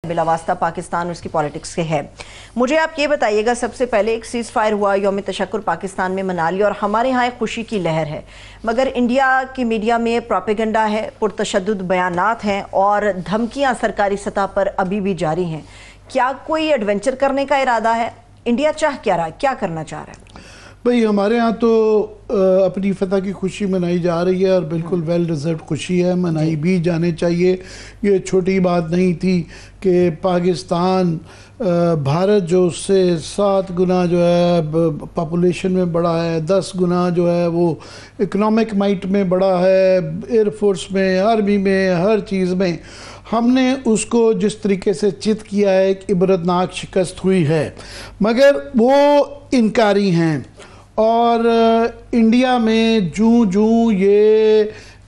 بلا واسطہ پاکستان اور اس کی پالیٹکس کے ہے. مجھے آپ یہ بتائیے گا، سب سے پہلے ایک سیز فائر ہوا، یوم تشکر پاکستان میں منا لیا اور ہمارے ہاں ایک خوشی کی لہر ہے، مگر انڈیا کی میڈیا میں پروپیگنڈا ہے، پرتشدد بیانات ہیں اور دھمکیاں سرکاری سطح پر ابھی بھی جاری ہیں. کیا کوئی ایڈونچر کرنے کا ارادہ ہے؟ انڈیا چاہ کیا رہا ہے، کیا کرنا چاہ رہا ہے؟ بھئی ہمارے ہاں تو اپنی فتح کی خوشی منائی جا رہی ہے اور بالکل ویل ڈیزرٹ خوشی ہے، منائی بھی جانے چاہیے. یہ چھوٹی بات نہیں تھی کہ پاکستان بھارت جو اس سے 7 گنا جو ہے پاپولیشن میں بڑا ہے، 10 گنا جو ہے وہ اکنامک مائٹ میں بڑا ہے، ایئر فورس میں، آرمی میں، ہر چیز میں. ہم نے اس کو جس طریقے سے چت کیا ہے ایک عبرتناک شکست ہوئی ہے، مگر وہ انکاری ہیں. اور انڈیا میں جوں یہ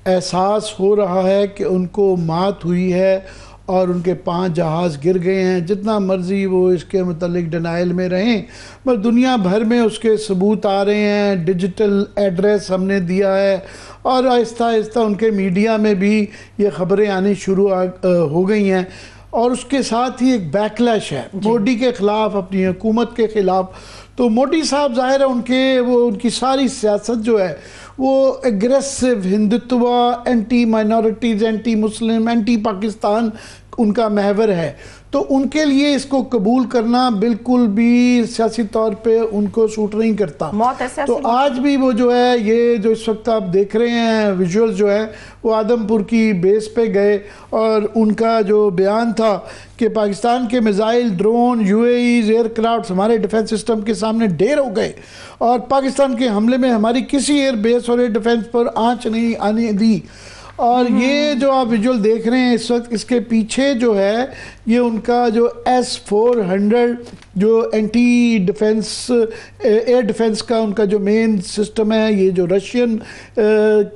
احساس ہو رہا ہے کہ ان کو مات ہوئی ہے اور ان کے 5 جہاز گر گئے ہیں، جتنا مرضی وہ اس کے متعلق ڈینائل میں رہیں، پر دنیا بھر میں اس کے ثبوت آ رہے ہیں. ڈیجیٹل ایڈریس ہم نے دیا ہے اور آہستہ آہستہ ان کے میڈیا میں بھی یہ خبریں آنی شروع ہو گئی ہیں. اور اس کے ساتھ ہی ایک بیکلیش ہے مودی کے خلاف، اپنی حکومت کے خلاف. تو مودی صاحب ظاہر ہے ان کی ساری سیاست جو ہے وہ aggressive Hindutva, anti minorities, anti Muslim, anti Pakistan ان کا محور ہے. تو ان کے لیے اس کو قبول کرنا بالکل بھی سیاسی طور پہ ان کو سوٹ نہیں کرتا. تو آج بھی وہ جو ہے، یہ جو اس وقت آپ دیکھ رہے ہیں ویژولز جو ہے، وہ آدم پور کی بیس پہ گئے اور ان کا جو بیان تھا کہ پاکستان کے missile, drone, U A Vs, aircrafts ہمارے ڈیفنس سسٹم کے سامنے ڈھیر ہو گئے اور پاکستان کے حملے میں ہماری کسی ایئر بیس اور ایئر ڈیفنس پر آنچ نہیں آنے دی. اور یہ جو آپ ویژول دیکھ رہے ہیں اس وقت، اس کے پیچھے جو ہے یہ ان کا جو S-400 جو اینٹی ڈیفنس ایئر ڈیفنس کا ان کا جو مین سسٹم ہے، یہ جو رشین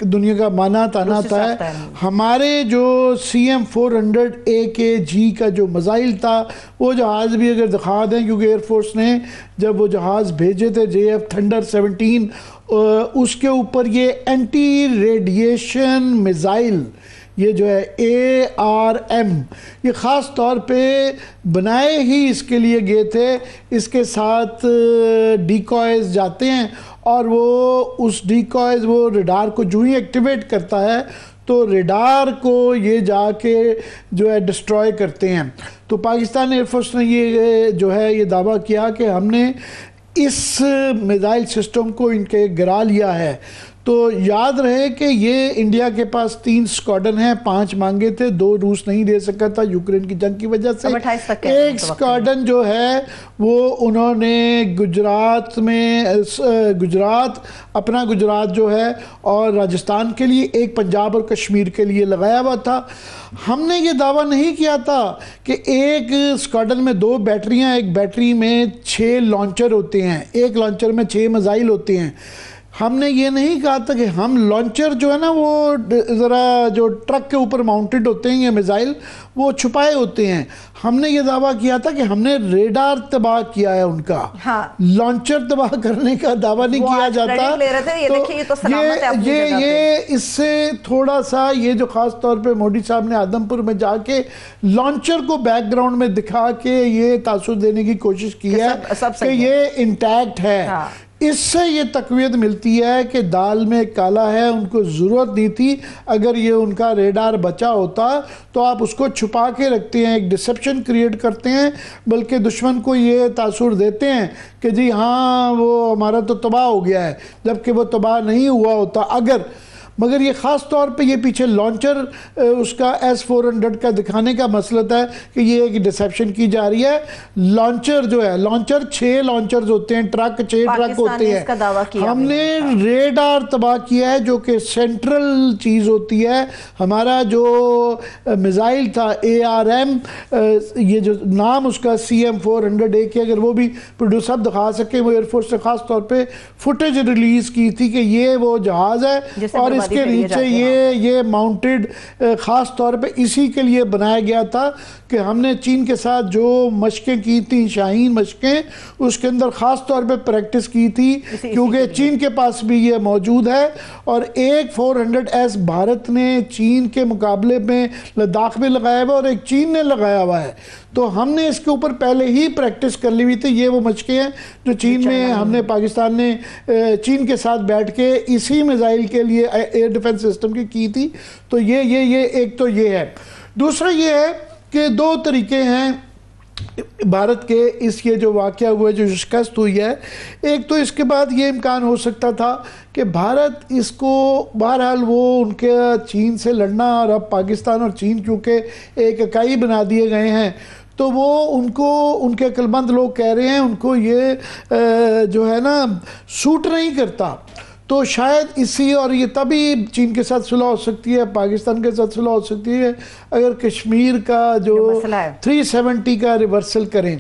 دنیا کا مانا تعینات ہے. ہمارے جو CM-400AKG کا جو میزائل تھا، وہ جہاز بھی اگر دکھا دیں، کیونکہ ایئر فورس نے جب وہ جہاز بھیجے تھے JF تھنڈر 17، اس کے اوپر یہ اینٹی ریڈیشن میزائل، یہ جو ہے ARM، یہ خاص طور پہ بنائے ہی اس کے لیے گئے تھے. اس کے ساتھ ڈیکوائز جاتے ہیں اور وہ اس ڈیکوائز وہ ریڈار کو جو ہی ایکٹیویٹ کرتا ہے تو ریڈار کو یہ جا کے جو ہے ڈسٹروائے کرتے ہیں. تو پاکستان ایئر فورس نے یہ جو ہے یہ دعویٰ کیا کہ ہم نے اس میزائل سسٹم کو ان کے گرا لیا ہے. تو یاد رہے کہ یہ انڈیا کے پاس 3 اسکواڈن ہیں، 5 مانگے تھے، 2 روس نہیں دے سکا تھا یوکرین کی جنگ کی وجہ سے. ایک اسکواڈن جو ہے وہ انہوں نے گجرات میں، اپنا گجرات جو ہے اور راجستھان کے لیے، ایک پنجاب اور کشمیر کے لیے لگایا ہوا تھا. ہم نے یہ دعویٰ نہیں کیا تھا کہ ایک اسکواڈن میں 2 بیٹریاں، ایک بیٹری میں 6 لانچر ہوتے ہیں، ایک لانچر میں 6 میزائل ہوتے ہیں. ہم نے یہ نہیں کہا تھا کہ ہم لانچر جو ہے نا وہ ذرا جو ٹرک کے اوپر ماؤنٹڈ ہوتے ہیں، یہ میزائل وہ چھپائے ہوتے ہیں. ہم نے یہ دعویٰ کیا تھا کہ ہم نے ریڈار تباہ کیا ہے ان کا، لانچر تباہ کرنے کا دعویٰ نہیں کیا جاتا. تو یہ اس سے تھوڑا سا یہ جو خاص طور پہ مودی صاحب نے آدم پور میں جا کے لانچر کو بیک گراؤنڈ میں دکھا کے یہ تاثر دینے کی کوشش کی ہے کہ یہ انٹیکٹ ہے. اس سے یہ تقویت ملتی ہے کہ دال میں کالا ہے، ان کو ضرورت نہیں تھی. اگر یہ ان کا ریڈار بچا ہوتا تو آپ اس کو چھپا کے رکھتے ہیں، ایک ڈسپشن کریٹ کرتے ہیں، بلکہ دشمن کو یہ تاثر دیتے ہیں کہ جی ہاں وہ ہمارا تو تباہ ہو گیا ہے، جبکہ وہ تباہ نہیں ہوا ہوتا. مگر یہ خاص طور پہ یہ پیچھے لانچر اس کا S-400 کا دکھانے کا مسئلہ ہے کہ یہ ایک ڈسیپشن کی جا رہی ہے. لانچر جو ہے، لانچر 6 لانچرز ہوتے ہیں، 6 ٹرک ہوتے ہیں. ہم نے ریڈار تباہ کیا ہے جو کہ سینٹرل چیز ہوتی ہے. ہمارا جو میزائل تھا ARM، یہ جو نام اس کا CM-400 کہ اگر وہ بھی پروڈیوسر دکھا سکے، وہ ایئر فورس نے خاص طور پہ فوٹیج ریلیز کی تھی کہ یہ وہ جہاز ہے اور اس کے نیچے یہ ماؤنٹڈ خاص طور پہ اسی کے لیے بنایا گیا تھا کہ ہم نے چین کے ساتھ جو مشقیں کی تھیں، شاہین مشقیں، اس کے اندر خاص طور پہ پریکٹس کی تھی کیونکہ چین کے پاس بھی یہ موجود ہے. اور ایک 400S بھارت نے چین کے مقابلے میں لداخ میں لگایا ہوا اور ایک چین نے لگایا ہوا ہے. تو ہم نے اس کے اوپر پہلے ہی پریکٹس کر لی ہوئی تھی. یہ وہ مشقیں ہیں جو چین میں ہم نے پاکستان نے چین کے ساتھ بیٹھ کے اسی میزائل کے لیے ایئر ڈیفنس سسٹم کی تھی. تو یہ ایک تو یہ ہے. دوسرا یہ ہے کہ دو طریقے ہیں بھارت کے اس یہ جو واقعہ ہوا ہے, جو شکست ہوئی ہے. ایک تو اس کے بعد یہ امکان ہو سکتا تھا کہ بھارت اس کو بہرحال وہ ان کے چین سے لڑنا, اور اب پاکستان اور چین کیونکہ ایک اکائی بنا دیے گئے ہیں تو وہ ان کے عقل مند لوگ کہہ رہے ہیں ان کو یہ جو ہے نا سوٹ نہیں کرتا. تو شاید اسی, اور یہ تبھی چین کے ساتھ صلح ہو سکتی ہے, پاکستان کے ساتھ صلح ہو سکتی ہے اگر کشمیر کا جو 370 کا ریورسل کریں.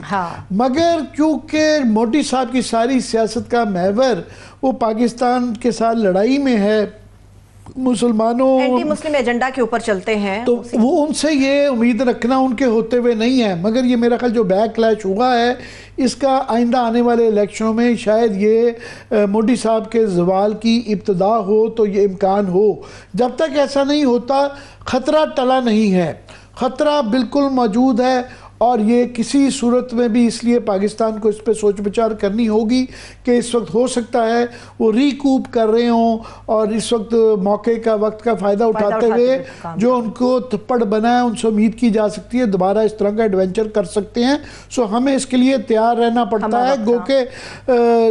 مگر کیونکہ مودی صاحب کی ساری سیاست کا محور وہ پاکستان کے ساتھ لڑائی میں ہے, مسلمانوں اینٹی مسلم ایجنڈا کے اوپر چلتے ہیں, تو وہ ان سے یہ امید رکھنا ان کے ہوتے ہوئے نہیں ہے. مگر یہ میرا خیال جو بیک کلیش ہوا ہے اس کا آئندہ آنے والے الیکشنوں میں شاید یہ مودی صاحب کے زوال کی ابتدا ہو, تو یہ امکان ہو. جب تک ایسا نہیں ہوتا خطرہ ٹلا نہیں ہے, خطرہ بالکل موجود ہے. اور یہ کسی صورت میں بھی اس لیے پاکستان کو اس پہ سوچ بچار کرنی ہوگی کہ اس وقت ہو سکتا ہے وہ ریکوپ کر رہے ہوں, اور اس وقت موقع کا وقت کا فائدہ اٹھاتے ہوئے جو ان کو تھپڑ بنا ہے ان سے امید کی جا سکتی ہے دوبارہ اس طرح کا ایڈونچر کر سکتے ہیں. سو ہمیں اس کے لیے تیار رہنا پڑتا ہے. گو کہ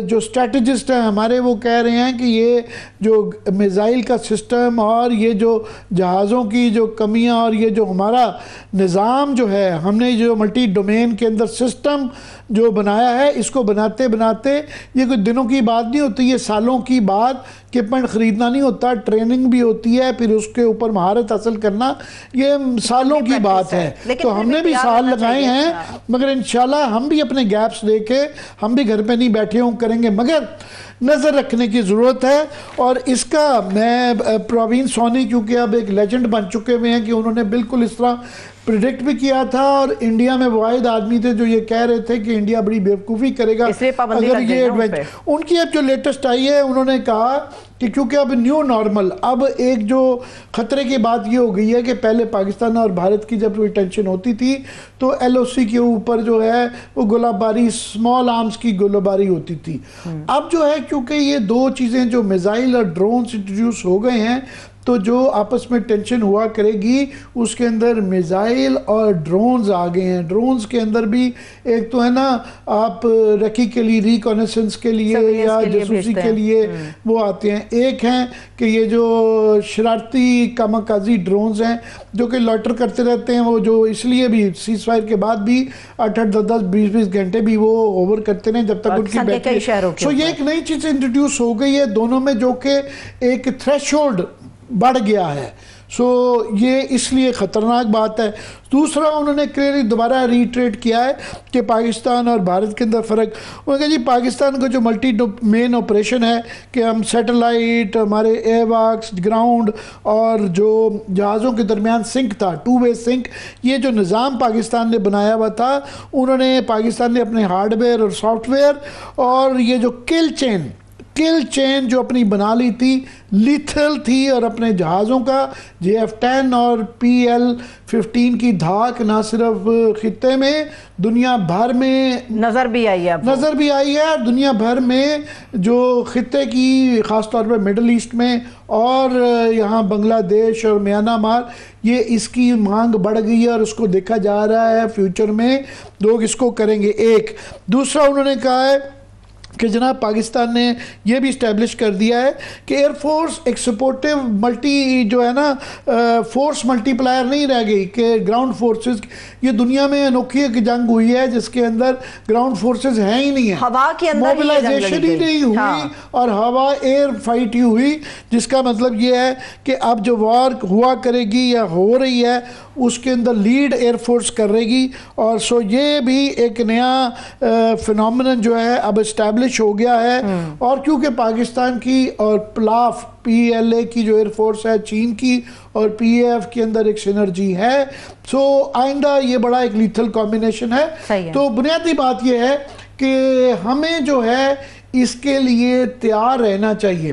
جو اسٹریٹجسٹ ہیں ہمارے وہ کہہ رہے ہیں کہ یہ جو میزائل کا سسٹم اور یہ جو جہازوں کی جو کمیاں اور یہ جو ہمارا نظام جو ہے, ہم نے جو ملٹی ڈومین کے اندر سسٹم جو بنایا ہے, اس کو بناتے یہ کوئی دنوں کی بات نہیں ہوتی, یہ سالوں کی بات. اکوپمنٹ خریدنا نہیں ہوتا, ٹریننگ بھی ہوتی ہے, پھر اس کے اوپر مہارت حاصل کرنا, یہ سالوں کی بات ہے. تو ہم نے بھی سال لگائے ہیں, مگر انشاءاللہ ہم بھی اپنے گیپس دے کے ہم بھی گھر پہ نہیں بیٹھے ہوں کریں گے, مگر نظر رکھنے کی ضرورت ہے. اور اس کا میں پروین سونی کیونکہ اب ایک لیجنڈ بن چکے ہوئے ہیں کہ انہوں نے بالکل اس طرح پریڈکٹ بھی کیا تھا, اور انڈیا میں واحد آدمی تھے جو یہ کہہ رہے تھے کہ انڈیا بڑی بیوقوفی کرے گا اگر یہ ایڈونچر. ان کی اب جو لیٹسٹ آئی ہے انہوں نے کہا کہ کیونکہ اب نیو نارمل, اب ایک جو خطرے کی بات یہ ہو گئی ہے کہ پہلے پاکستان اور بھارت کی جب کوئی ٹینشن ہوتی تھی تو ایل او سی کے اوپر جو ہے وہ گولہ باری, اسمال آرمز کی گولہ باری ہوتی تھی. اب جو ہے کیونکہ یہ دو چیزیں جو میزائل اور ڈرونز انٹروڈیوس ہو گئے ہیں تو جو آپس میں ٹینشن ہوا کرے گی اس کے اندر میزائل اور ڈرونز آ گئے ہیں. ڈرونز کے اندر بھی ایک تو ہے نا آپ ریکی کے لیے, ریکونیسنس کے لیے یا جاسوسی کے لیے وہ آتے ہیں. ایک ہیں کہ یہ جو شرارتی کامکازی ڈرونز ہیں جو کہ لوٹر کرتے رہتے ہیں, وہ جو اس لیے بھی سیز فائر کے بعد بھی 8-8, 10-10, 20-20 گھنٹے بھی وہ اوور کرتے ہیں جب تک ان کی بیٹری. سو یہ ایک نئی چیز انٹروڈیوس ہو گئی ہے دونوں میں, جو کہ ایک تھریشولڈ بڑھ گیا ہے. سو یہ اس لیے خطرناک بات ہے. دوسرا انہوں نے کلیئرلی دوبارہ ریٹریٹ کیا ہے کہ پاکستان اور بھارت کے اندر فرق. انہوں نے کہا جی پاکستان کا جو ملٹی مین آپریشن ہے کہ ہم سیٹلائٹ, ہمارے ایئر ورکس, گراؤنڈ اور جو جہازوں کے درمیان سنک تھا, 2 وے سنک, یہ جو نظام پاکستان نے بنایا ہوا تھا, انہوں نے پاکستان نے اپنے ہارڈ ویئر اور سافٹ ویئر اور یہ جو کل چین جو اپنی بنا لی تھی لیتھل تھی, اور اپنے جہازوں کا JF-10 اور PL-15 کی دھاک نہ صرف خطے میں دنیا بھر میں نظر بھی آئی ہے, دنیا بھر میں جو خطے کی خاص طور پہ مڈل ایسٹ میں اور یہاں بنگلہ دیش اور میانمار, یہ اس کی مانگ بڑھ گئی ہے اور اس کو دیکھا جا رہا ہے فیوچر میں لوگ اس کو کریں گے. ایک دوسرا انہوں نے کہا ہے کہ جناب پاکستان نے یہ بھی اسٹیبلش کر دیا ہے کہ ایئر فورس ایک سپورٹیو ملٹی جو ہے نا فورس ملٹی پلائر نہیں رہ گئی, کہ گراؤنڈ فورسز یہ دنیا میں انوکھی ایک جنگ ہوئی ہے جس کے اندر گراؤنڈ فورسز ہیں ہی نہیں ہیں, ہوا کے اندر موبلائزیشن ہی نہیں ہوئی اور ہوا ایئر فائٹ ہی ہوئی, جس کا مطلب یہ ہے کہ اب جو وار ہوا کرے گی یا ہو رہی ہے اس کے اندر لیڈ ایئر فورس کر رہے گی. اور سو یہ بھی ایک نیا فنومنن جو ہے اب اسٹیبلش ہو گیا ہے. اور کیونکہ پاکستان کی اور پلاف PLA کی جو ایئر فورس ہے چین کی اور PAF کے اندر ایک سینرجی ہے, سو آئندہ یہ بڑا ایک لیتھل کمبینیشن ہے. تو بنیادی بات یہ ہے کہ ہمیں جو ہے اس کے لیے تیار رہنا چاہیے.